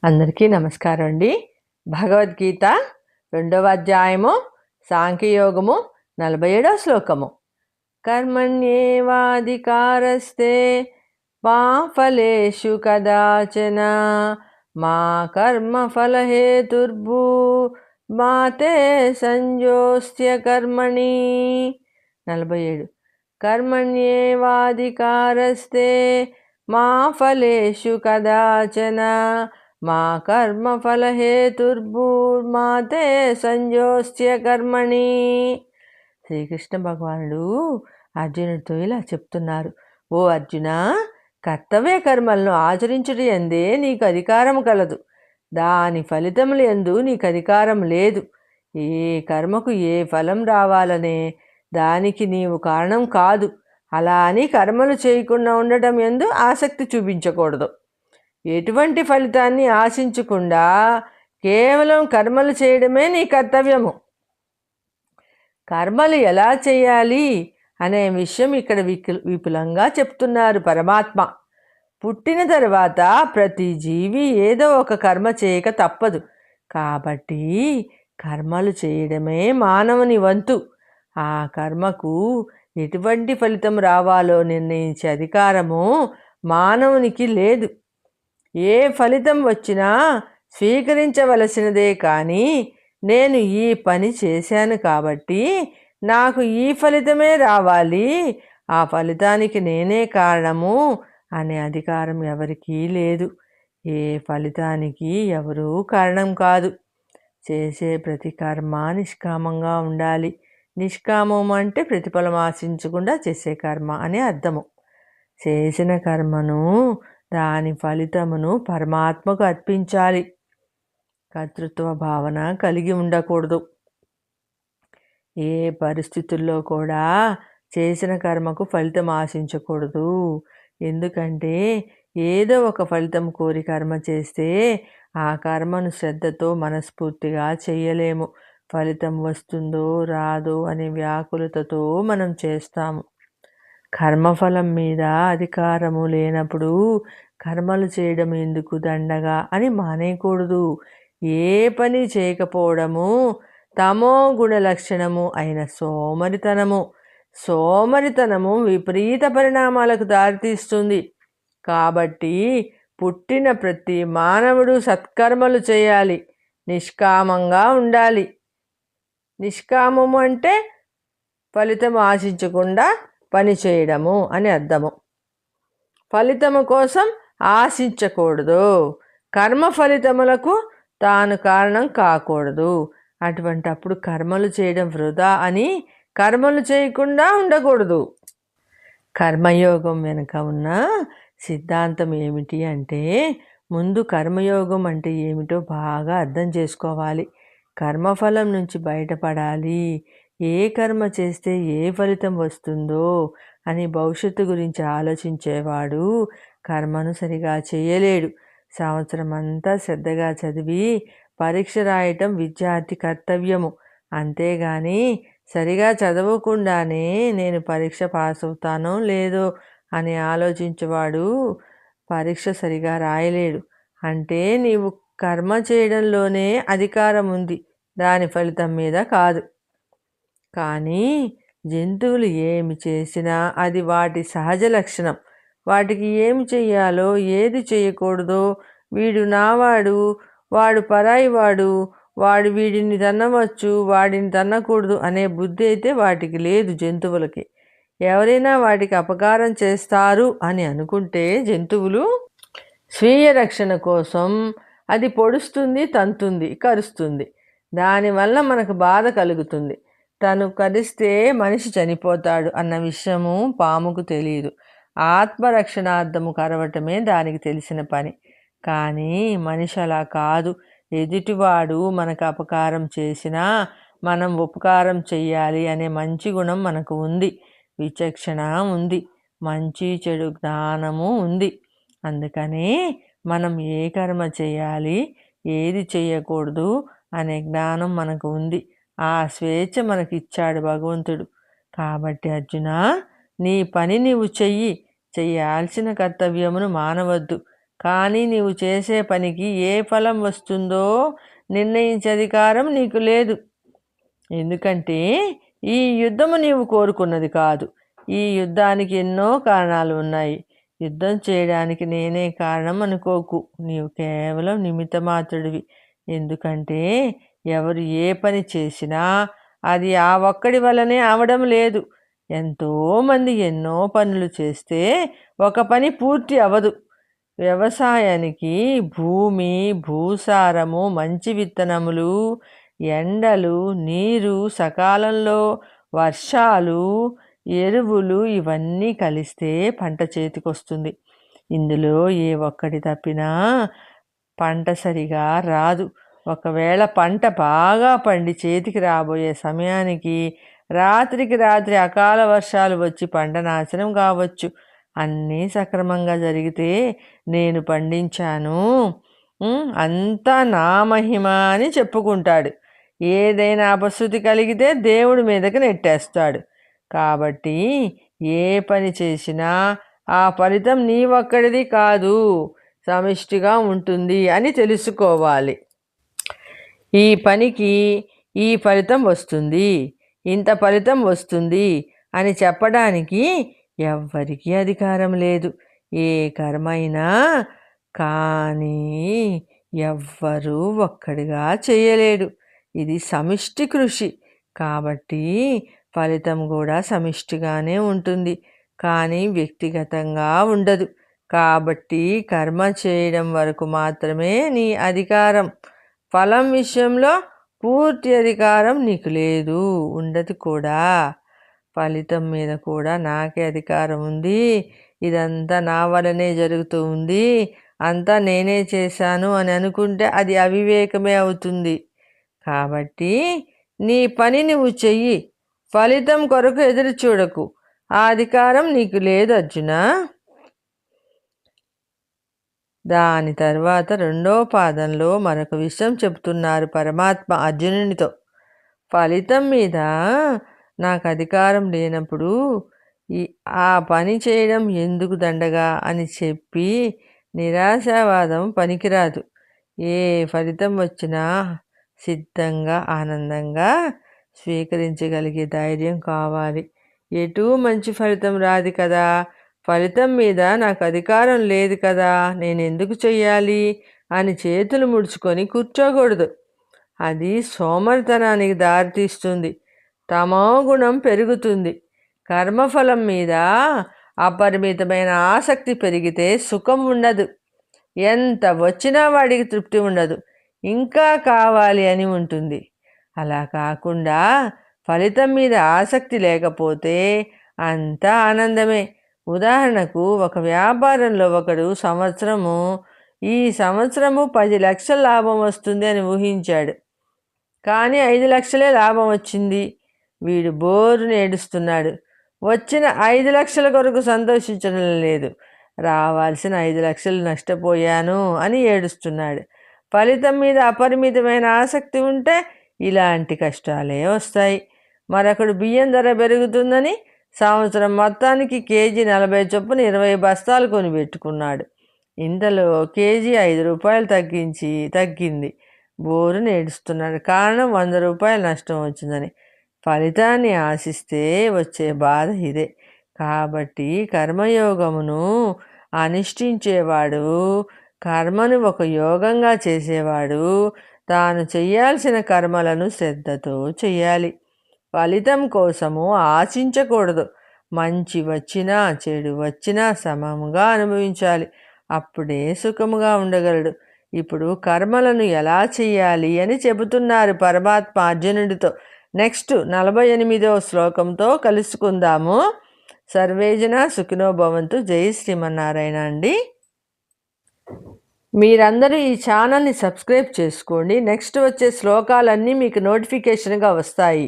అందరికీ నమస్కారం అండి. భగవద్గీత 2వ అధ్యాయము సాంఖ్యయోగము 47వ శ్లోకము. కర్మణ్యేవాధికారస్తే మా ఫలేషు కదాచన మా కర్మఫలహేతుర్భూ మా తే సంజోస్త్య కర్మణి. 47. కర్మణ్యేవాధికారస్తే మా ఫలేషు కదాచన మా కర్మఫలహేతుర్భూర్మాతే సంజోస్త్య కర్మణి. శ్రీకృష్ణ భగవానుడు అర్జునుడితో ఇలా చెప్తున్నారు. ఓ అర్జున, కర్తవ్య కర్మలను ఆచరించుట యందే నీకు అధికారం కలదు. దాని ఫలితములు యందు నీకు అధికారం లేదు. ఏ కర్మకు ఏ ఫలం రావాలనే దానికి నీవు కారణం కాదు. అలా అని కర్మలు చేయకుండా ఉండటం యందు ఆసక్తి చూపించకూడదు. ఎటువంటి ఫలితాన్ని ఆశించకుండా కేవలం కర్మలు చేయడమే నీ కర్తవ్యము. కర్మలు ఎలా చేయాలి అనే విషయం ఇక్కడ విపులంగా చెప్తున్నారు పరమాత్మ. పుట్టిన తర్వాత ప్రతి జీవి ఏదో ఒక కర్మ చేయక తప్పదు. కాబట్టి కర్మలు చేయడమే మానవుని వంతు. ఆ కర్మకు ఎటువంటి ఫలితం రావాలో నిర్ణయించే అధికారము మానవునికి లేదు. ఏ ఫలితం వచ్చినా స్వీకరించవలసినదే. కానీ నేను ఈ పని చేశాను కాబట్టి నాకు ఈ ఫలితమే రావాలి, ఆ ఫలితానికి నేనే కారణము అనే అధికారం ఎవరికీ లేదు. ఏ ఫలితానికి ఎవరూ కారణం కాదు. చేసే ప్రతి కర్మ నిష్కామంగా ఉండాలి. నిష్కామం అంటే ప్రతిఫలం ఆశించకుండా చేసే కర్మ అనే అర్థము. చేసిన కర్మను, దాని ఫలితమును పరమాత్మకు అర్పించాలి. కర్తృత్వ భావన కలిగి ఉండకూడదు. ఏ పరిస్థితుల్లో కూడా చేసిన కర్మకు ఫలితం ఆశించకూడదు. ఎందుకంటే ఏదో ఒక ఫలితం కోరి కర్మ చేస్తే ఆ కర్మను శ్రద్ధతో మనస్ఫూర్తిగా చేయలేము. ఫలితం వస్తుందో రాదో అనే వ్యాకులతతో మనం చేస్తాము. కర్మఫలం మీద అధికారము లేనప్పుడు కర్మలు చేయడం ఎందుకు దండగా అని మానేయకూడదు. ఏ పని చేయకపోవడము తమో గుణ లక్షణము అయిన సోమరితనము. సోమరితనము విపరీత పరిణామాలకు దారితీస్తుంది. కాబట్టి పుట్టిన ప్రతి మానవుడు సత్కర్మలు చేయాలి, నిష్కామంగా ఉండాలి. నిష్కామము అంటే ఫలితం ఆశించకుండా పని చేయడము అని అర్థము. ఫలితము కోసం ఆశించకూడదు. కర్మ ఫలితములకు తాను కారణం కాకూడదు. అటువంటప్పుడు కర్మలు చేయడం వృధా అని కర్మలు చేయకుండా ఉండకూడదు. కర్మయోగం వెనుక ఉన్న సిద్ధాంతం ఏమిటి అంటే, ముందు కర్మయోగం అంటే ఏమిటో బాగా అర్థం చేసుకోవాలి. కర్మఫలం నుంచి బయటపడాలి. ఏ కర్మ చేస్తే ఏ ఫలితం వస్తుందో అని భవిష్యత్తు గురించి ఆలోచించేవాడు కర్మను సరిగా చేయలేడు. సంవత్సరం అంతా శ్రద్ధగా చదివి పరీక్ష రాయటం విద్యార్థి కర్తవ్యము. అంతేగాని సరిగా చదవకుండానే నేను పరీక్ష పాస్ అవుతానో లేదో అని ఆలోచించేవాడు పరీక్ష సరిగా రాయలేడు. అంటే నీవు కర్మ చేయడంలోనే అధికారం ఉంది, దాని ఫలితం మీద కాదు. కానీ జంతువులు ఏమి చేసినా అది వాటి సహజ లక్షణం. వాటికి ఏమి చెయ్యాలో ఏది చేయకూడదో, వీడు నావాడు, వాడు పరాయివాడు, వాడు వీడిని తన్నవచ్చు, వాడిని తన్నకూడదు అనే బుద్ధి అయితే వాటికి లేదు. జంతువులకి ఎవరైనా వాటికి అపకారం చేస్తారు అని అనుకుంటే జంతువులు స్వీయ రక్షణ కోసం అది పొడుస్తుంది, తంతుంది, కరుస్తుంది. దానివల్ల మనకు బాధ కలుగుతుంది. తను కరిస్తే మనిషి చనిపోతాడు అన్న విషయము పాముకు తెలియదు. ఆత్మరక్షణార్థము కరవటమే దానికి తెలిసిన పని. కానీ మనిషి అలా కాదు. ఎదుటివాడు మనకు అపకారం చేసినా మనం ఉపకారం చెయ్యాలి అనే మంచి గుణం మనకు ఉంది. విచక్షణ ఉంది, మంచి చెడు జ్ఞానము ఉంది. అందుకనే మనం ఏ కర్మ చేయాలి, ఏది చేయకూడదు అనే జ్ఞానం మనకు ఉంది. ఆ స్వేచ్ఛ మనకిచ్చాడు భగవంతుడు. కాబట్టి అర్జున, నీ పని నీవు చెయ్యి. చెయ్యాల్సిన కర్తవ్యమును మానవద్దు. కానీ నీవు చేసే పనికి ఏ ఫలం వస్తుందో నిర్ణయించే అధికారం నీకు లేదు. ఎందుకంటే ఈ యుద్ధము నీవు కోరుకున్నది కాదు. ఈ యుద్ధానికి ఎన్నో కారణాలు ఉన్నాయి. యుద్ధం చేయడానికి నేనే కారణం అనుకోకు. నీవు కేవలం నిమిత్త మాత్రుడివి. ఎందుకంటే ఎవరు ఏ పని చేసినా అది ఆ ఒక్కడి వల్లనే అవడం లేదు. ఎంతోమంది ఎన్నో పనులు చేస్తే ఒక పని పూర్తి అవ్వదు. వ్యవసాయానికి భూమి, భూసారము, మంచి విత్తనములు, ఎండలు, నీరు, సకాలంలో వర్షాలు, ఎరువులు ఇవన్నీ కలిస్తే పంట చేతికొస్తుంది. ఇందులో ఏ ఒక్కటి తప్పినా పంట సరిగా రాదు. ఒకవేళ పంట బాగా పండి చేతికి రాబోయే సమయానికి రాత్రికి రాత్రి అకాల వర్షాలు వచ్చి పంట నాశనం కావచ్చు. అన్నీ సక్రమంగా జరిగితే నేను పండించాను, అంతా నా మహిమ అని చెప్పుకుంటాడు. ఏదైనా అపశృతి కలిగితే దేవుడి మీదకి నెట్టేస్తాడు. కాబట్టి ఏ పని చేసినా ఆ ఫలితం నీ ఒక్కడిది కాదు, సమిష్టిగా ఉంటుంది అని తెలుసుకోవాలి. ఈ పనికి ఈ ఫలితం వస్తుంది, ఇంత ఫలితం వస్తుంది అని చెప్పడానికి ఎవ్వరికీ అధికారం లేదు. ఏ కర్మ అయినా కానీ ఎవ్వరూ ఒక్కడిగా చేయలేడు. ఇది సమిష్టి కృషి. కాబట్టి ఫలితం కూడా సమిష్టిగానే ఉంటుంది, కానీ వ్యక్తిగతంగా ఉండదు. కాబట్టి కర్మ చేయడం వరకు మాత్రమే నీ అధికారం. ఫలం విషయంలో పూర్తి అధికారం నీకు లేదు, ఉండదు కూడా. ఫలితం మీద కూడా నాకే అధికారం ఉంది, ఇదంతా నా వలనే జరుగుతూ ఉంది, అంతా నేనే చేశాను అని అనుకుంటే అది అవివేకమే అవుతుంది. కాబట్టి నీ పని నువ్వు చెయ్యి, ఫలితం కొరకు ఎదురు చూడకు. ఆ అధికారం నీకు లేదు అర్జున. దాని తర్వాత 2వ పాదంలో మరొక విషయం చెబుతున్నారు పరమాత్మ అర్జునునితో. ఫలితం మీద నాకు అధికారం లేనప్పుడు ఆ పని చేయడం ఎందుకు దండగా అని చెప్పి నిరాశావాదం పనికిరాదు. ఏ ఫలితం వచ్చినా సిద్ధంగా ఆనందంగా స్వీకరించగలిగే ధైర్యం కావాలి. ఎటూ మంచి ఫలితం రాదు కదా, ఫలితం మీద నాకు అధికారం లేదు కదా, నేను ఎందుకు చెయ్యాలి అని చేతులు ముడుచుకొని కూర్చోకూడదు. అది సోమరితనానికి దారితీస్తుంది, తమో గుణం పెరుగుతుంది. కర్మఫలం మీద అపరిమితమైన ఆసక్తి పెరిగితే సుఖం ఉండదు. ఎంత వచ్చినా వాడికి తృప్తి ఉండదు, ఇంకా కావాలి అని ఉంటుంది. అలా కాకుండా ఫలితం మీద ఆసక్తి లేకపోతే అంతా ఆనందమే. ఉదాహరణకు ఒక వ్యాపారంలో ఒకడు ఈ సంవత్సరము 10 లక్షల లాభం వస్తుంది అని ఊహించాడు. కానీ 5 లక్షలే లాభం వచ్చింది. వీడు బోరుని ఏడుస్తున్నాడు. వచ్చిన 5 లక్షల కొరకు సంతోషించడం లేదు, రావాల్సిన 5 లక్షలు నష్టపోయాను అని ఏడుస్తున్నాడు. ఫలితం మీద అపరిమితమైన ఆసక్తి ఉంటే ఇలాంటి కష్టాలే వస్తాయి. మరొకడు బియ్యం ధర పెరుగుతుందని సంవత్సరం మొత్తానికి కేజీ 40 చొప్పున 20 బస్తాలు కొని పెట్టుకున్నాడు. ఇంతలో కేజీ 5 రూపాయలు తగ్గింది. బోరుని ఏడుస్తున్నాడు. కారణం 100 రూపాయలు నష్టం వచ్చిందని. ఫలితాన్ని ఆశిస్తే వచ్చే బాధ ఇదే. కాబట్టి కర్మయోగమును అనుష్ఠించేవాడు, కర్మను ఒక యోగంగా చేసేవాడు తాను చేయాల్సిన కర్మలను శ్రద్ధతో చేయాలి. ఫలితం కోసము ఆశించకూడదు. మంచి వచ్చినా చెడు వచ్చినా సమముగా అనుభవించాలి. అప్పుడే సుఖముగా ఉండగలడు. ఇప్పుడు కర్మలను ఎలా చేయాలి అని చెబుతున్నారు పరమాత్మ అర్జునుడితో. నెక్స్ట్ 48వ శ్లోకంతో కలుసుకుందాము. సర్వేజన సుఖినో భవంతు. జై శ్రీమన్నారాయణ అండి. మీరందరూ ఈ ఛానల్ని సబ్స్క్రైబ్ చేసుకోండి. నెక్స్ట్ వచ్చే శ్లోకాలన్నీ మీకు నోటిఫికేషన్గా వస్తాయి.